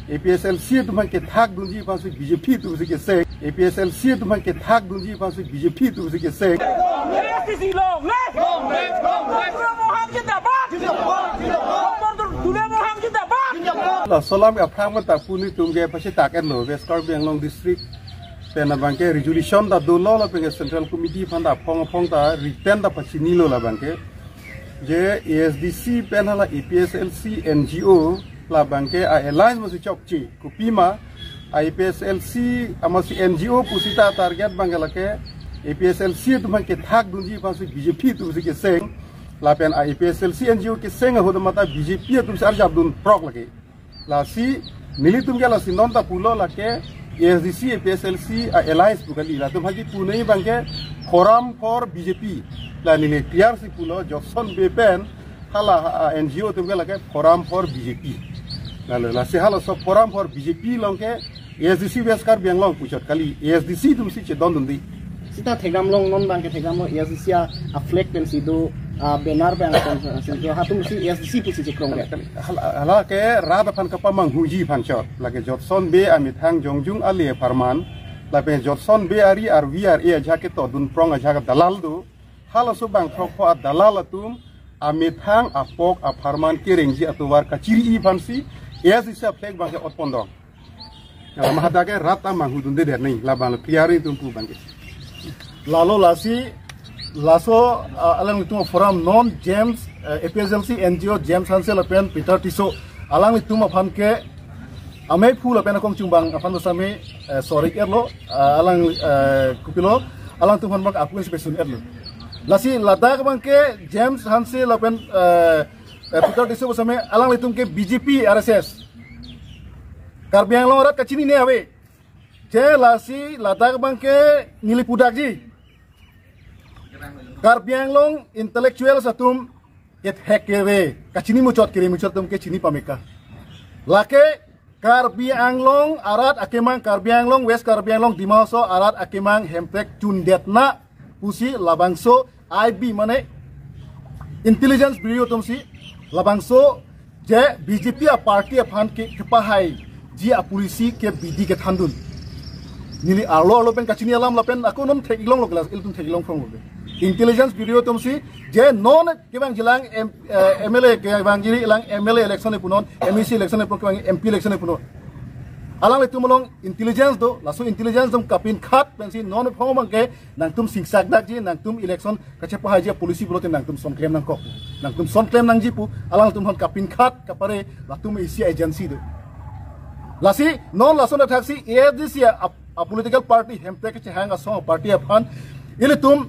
APSLC tu man ke thak dunji pansu BJP tu ke se APSLC tu man ke thak dunji pansu BJP tu ke se la salam ke phang ma tak puni tum ke pasi tak en lo West Karbang Anglong district pena bangke resolution da do lo la penge central committee phanda phong ta written da pasi ni lo la bangke je ASDC pena la APSLC NGO la bangke a alliance masu chokchi kupima APSLC amasi NGO pusita target bangala ke APSLC tu bangke thak dunji pasu BJP tu ke seng la pen APSLC NGO ke seng hoda mata BJP tu sar jabdun prok lagi la si nili tum gala si non ta pulo la ke ASDC APSLC a alliance bukali la tu bagi punai bangke forum for BJP la nili clear si pulo Johnson Bepen hala NGO tu gala ke forum for BJP lalu la sehala so forum for BJP long ke ASDC West Karbang Anglong puchat kali ASDC tu mesti cedon dundi sita thegam long non bang ke thegam ASDC a flag pen sido benar bang sentro hatum si ASDC pusi cekrong ke hala ke rada pan kapa manghuji panchot lage Johnson be amit hang jongjung ali farman la pe Johnson be ari ar VR e jake to dun prong a jake dalal du hala so bang proko dalal atum amit hang apok a farman kerengji atuwar kaciri i pansi ASDC flag bang ke otpondong mahada ke rata manghudun de der nei labang priari tumpu bang lalu laso alang itu forum non James APSLC NGO James Hansel apen Peter Tiso alang itu fan ke ame phul apen akong chumbang afan dosame sorry erlo alang kupilo alang tu fan bang aku special erlo lasi ladak bang ke James Hansel apen Peter Tiso dosame alang itu ke BJP RSS Karbang Anglong rat kacini ne awe je lasi ladak bang ke nili pudak ji Karbang Anglong intellectual satum ket hekere kacini mucot kiri mucot tum ke cini pameka lake Karbang Anglong arat akemang Karbang Anglong West Karbang Anglong dimaso arat akemang hemprek cundetna pusi labangso IB mane intelligence bureau tum si labangso je BJP a party a phan ke kepahai ji a polisi ke BD ke thandun nili arlo pen kacini alam lapen aku non thegilong lo kelas iltum thegilong from lo intelligence bureau tum si je non ke bang jilang MLA ke bang jili ilang MLA election e punon MEC election e punon MP election e punon alang itu molong intelligence do lasu intelligence tum kapin khat pensi non phom ke nang tum singsak dak ji nang tum election kache pa haji polisi bulote nang tum son claim nang ko nang tum son claim nang jipu alang tum hon kapin khat kapare latum isi agency do lasi non laso na taxi ASDC a political party hempe ke hang a song party afan ile tum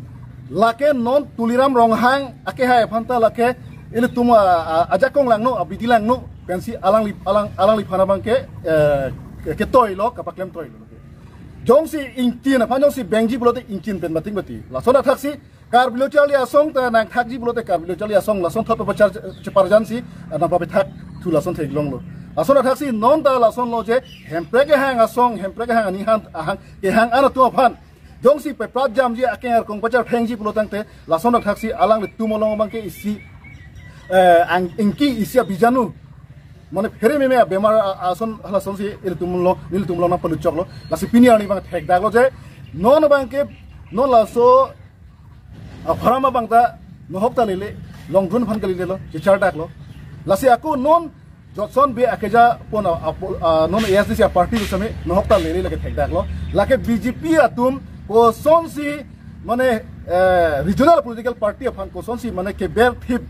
lake non tuliram ronghang ake ha phanta lake ile tum ajakong lang no abidilang no pensi alang li phana bang ke toy lo kapaklem toy lo jongsi ingtin aphan jongsi bengji bulote ingtin pen bating bati laso na taxi kar bilochali asong ta nang thakji bulote kar bilochali asong lason thot pa chaparjansi na pa thak thu lason theglong lo asona taxi non da lason lo je hemprege hang asong hemprege hang ani han ahang ke hang ana tu aphan jongsi pe prat jam ji aker kong pachar phengji pulotang te lasona taxi alang tu molong bang ke isi ang inki isi bijanu mane fere me bemar ason lason si il tumlo nil tumlo na panu choklo lasi piniani bang thek dag lo je non bang ke non laso apharama bang ta no hopta lele longdun phan kali lelo che char dak lo lasi aku non Johnson be akeja pon non ASDC party usame no hokta lele lage thek dak lo lake BJP atum ko sonsi mane regional political party afan ko sonsi mane ke ber thip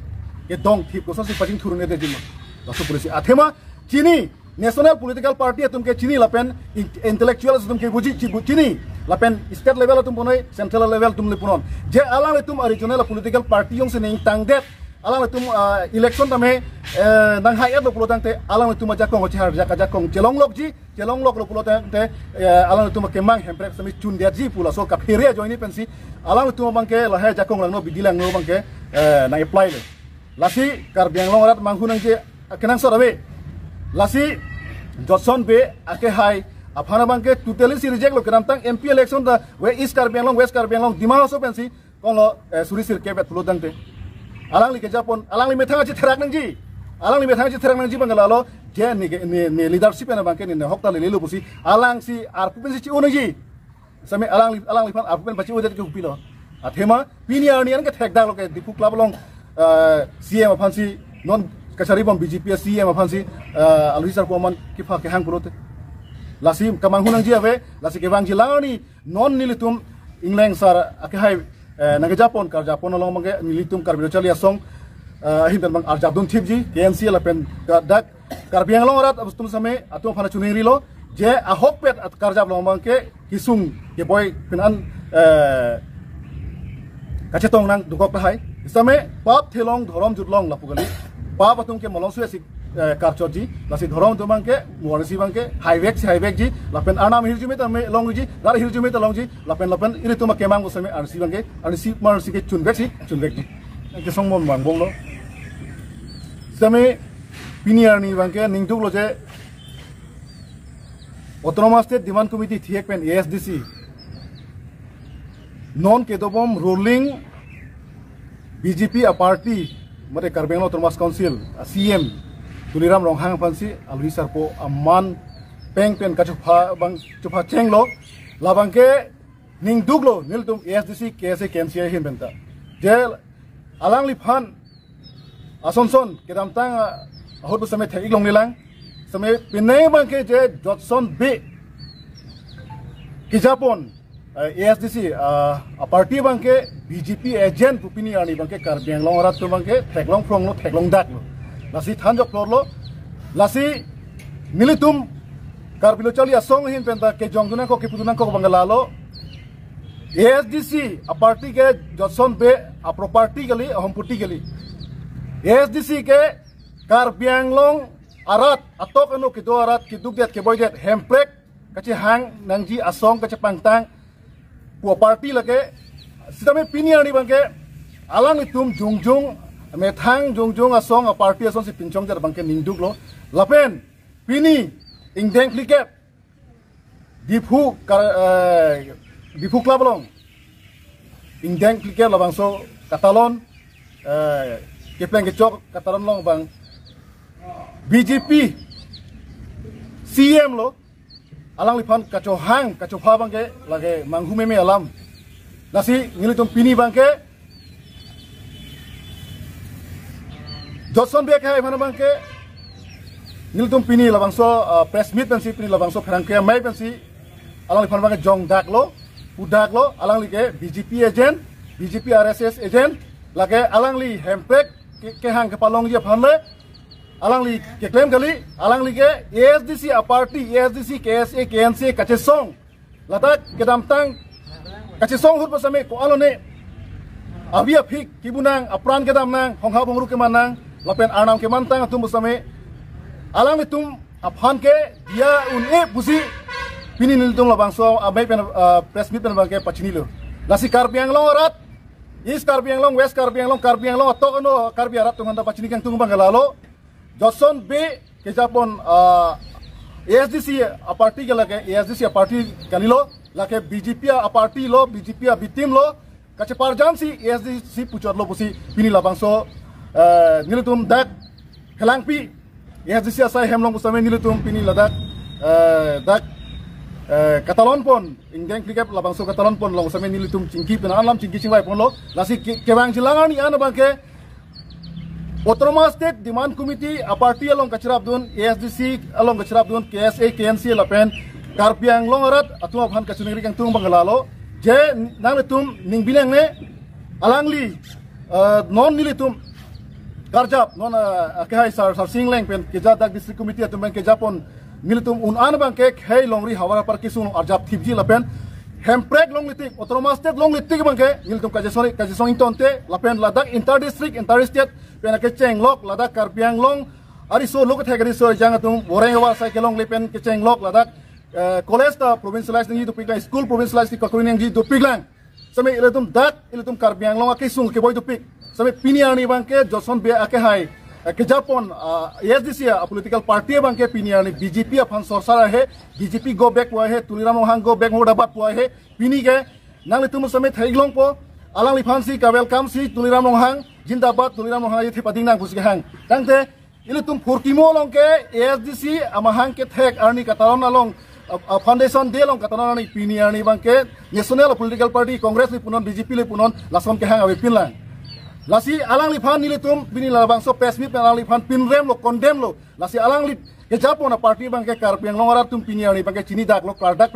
ke dong thip ko sonsi pajing thurune de jima laso polisi athema chini national political party atum ke chini lapen intellectuals atum ke buji chini lapen state level atum ponoi central level tum le punon je alang atum regional political party yong se ning tangdet alang tum election tame nang hayat lo pulotang te alang tum jakong char jakong jelong lok lo pulotang te alang tum kemang hemprek sami chundiat ji pula so kaphere joini pensi alang tum bangke la ha jakong lang no bidilang no bangke na apply le lasi Karbang Anglong rat manghunang je kenang sorabe lasi Johnson be ake hai aphana bangke totally si reject lo kenamtang MP election da we East Karbang Anglong West Karbang Anglong dimang so pensi konglo suri sir kebet pulotang te alang li ke Japon alang li methang ji therak nang ji bangala lo je ni leadership na bangke ni hokta le lelu busi alang si arpupen si unaji same alang lifan arpupen bachi udat ke upilo athema pini arnian ke thek dak lo ke dipu club long CM aphansi non kasari bom BJP CM aphansi alwi sar koman ki pha ke hang purote lasi kamang hunang ji ave lasi ke bang jilani non nilitum ingleng sar akhai naga Japon kar Japon long mange nilitum kar bilochali asong hin bang arjabdun thipji KNC lapen dak kar biang long rat abstum same atum phana chuniri lo je ahok pet at kar jab long mangke kisung ke boy pinan kachetong nang dukok hai same pap thelong dhorom jutlong lapugali pap atum ke molong suesi karchoji lasi dhorom tu bangke muarsi bangke highway ji lapen anam hirjume ta me long ji dar hirjume ta long ji lapen ini tu ma kemang ko same arsi bangke arsi marsi ke chunvek ji ke song mon bang bong lo same piniar ni bangke ningduk lo je autonomous state demand committee thiek pen ASDC non kedobom ruling BJP a party mate Karbeng Autonomous Council CM tuliram ronghang pansi alwi sarpo aman peng pen kachupa bang chupa chenglo labangke ning duglo niltum ASDC KSA KMCA hin benta je alang liphan asonson kedam tang ahot same thek long nilang same pinai bangke je Johnson B kijapon ASDC a party bangke BJP agent pupini ani bangke Karbeng long rat tu bangke theklong from lo theklong dak lo lasi thanjok flor lo lasi militum karbilo chali asong hin penta ke jongduna ko ke putuna ko bangala lo ASDC a party ke Johnson be a property gali hom putti gali ASDC ke Karbeng long arat atok anu ke do arat ke dugdet ke boydet hemprek kachi hang nangji asong kachi pangtang pu party lage sidame piniani bangke alang itum jungjung methang jungjung asong a party asong si pinchong jar bangke ningduk lo lapen pini ingdeng kliket dipu club long ingdeng kliket labangso katalon kepleng kecok katalon long bang BJP CM lo alang lipan kacohang kacoha bangke lage manghu meme alam nasi ngilitum pini bangke Johnson be kai mana bangke ngilitum pini labangso press meet pensi pini labangso pherangke mai pensi alang lipan bangke jong daklo udak lo alang like BJP agent BJP RSS agent lage alang li hempek ke hang kepalong je phanle alang li ke claim kali alang li ke ASDC a party ASDC KSA KNC kachesong latak kedam tang kachesong hut pasame ko alone abia phik kibunang apran kedam nang hongha bongru ke manang lapen arnam ke mantang atum pasame alang itum aphan ke dia une busi pini niltung labangso abai pen press meet pen bangke pachini lo lasi Karbeng long rat East Karbeng long West Karbeng long tok no Karbeng rat tunganda pachini kang tung bangalalo Johnson B ke Japon ASDC a party ke lage ASDC a party kalilo lage BJP a party lo BJP a bitim lo kache parjam si ASDC puchot lo busi pini labangso nilitum dak helangpi ASDC asai hemlong busame nilitum pini ladak dak katalon pon ingdeng kriket labangso katalon pon long same nilitum cingki pina alam cingki cingwai pon lo lasi kebang jilangani ana bangke Autonomous State Demand Committee a party along Kachrabdun ASDC along Kachrabdun KSA KNC lapen Karbeng long arat atu abhan kachuniri kang tung bangalalo je nang letum ning bileng ne alangli non nilitum karjap non kai sar singleng pen kejadak district committee atum ke Japon nilitum an bangke khai longri hawara par kisun arjap thibji lapen hemprek long litik Autonomous State long litik bangke nilitum kajasong intonte lapen ladak inter-state pena keceng lok ladak Karbeng long ariso lok thegari so jangatum orengawa cyclong lepen keceng lok ladak college ta provincialized ni to piglang school provincialized ka koin ngi to piglang same iletum dak iletum Karbeng long akisung ke boy to pig same piniani bangke Johnson be ake hai ke Japon ASDC a political party bangke piniani BJP aphan sorsara he BJP go back wa he tuliram hang go back modabat wa he pini ke nang letum same thaiglong po alang liphan si ka welcome si tuliram hang Jindabat tuliram hang ye thepading nang busge hang tangte Ili tum furkimo long ke ASDC amahang ke thek arni katalon along foundation de long katalon ni pini arni bangke national political party congress ni punon BJP li punon lasom ke hang awe pinlang. Lasi alang li fan nili tum bini la bangso pesmi alang li fan pinrem lo condemn lo. Lasi alang li ke japo na party bangke Karbiang long arat tum pini arni bangke chini dak lo kardak